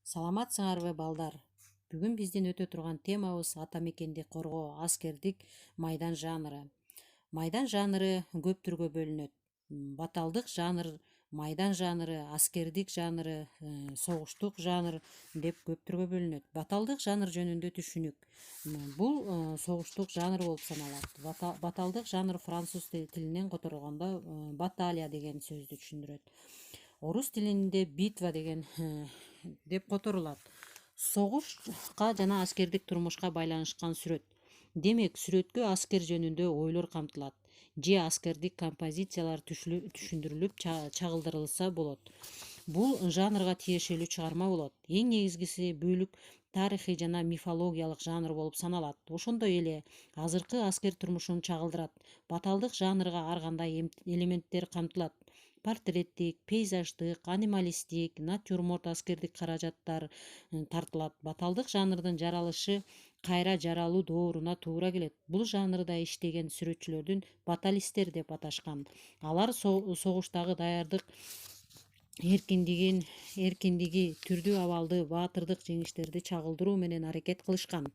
Саламатсыңарбы балдар? Бүгүн биздин өтө турган темабыз ата мекенди коргоо, аскердик майдан жанры. Майдан жанры көп түргө бөлүнөт. Баталдык жанр, майдан жанры, аскердик жанры, согуштук жанр деп көп түргө бөлүнөт. Баталдык жанр жөнүндө түшүнүк. Бул согуштук жанр болуп саналат. Баталдык жанр француз тилинен которгондо баталия деген сөздү түшүндүрөт. Орус тилинде битва деген деп которулат. Согушка жана аскердик турмушка байланышкан сүрөт. Демек, сүрөткө аскер жөнүндө ойлор камтылат же аскердик композициялар түшүндүрүлүп чагылдырылса болот. Бул жанрга тиешелүү чыгарма болот. Эң негизгиси бөлүк тарыхый жана мифологиялык жанр болуп саналат. Ошондой эле азыркы аскер турмушун чагылдырат. Баталдык жанрга ар кандай элементтер камтылат. Портреттик, пейзаждык, анималисттик, натюрморт аскердик каражаттар тартылат. Баталдык жанрдын жаралышы кайра жаралуу дооруна туура келет. Бул жанрда иштеген сүрөтчүлөрдүн баталисттер деп аташкан. Алар согуштагы даярдык эркиндиги, түрдүү абалды, баатырдык жеңиштерди чагылдыруу менен аракет кылышкан.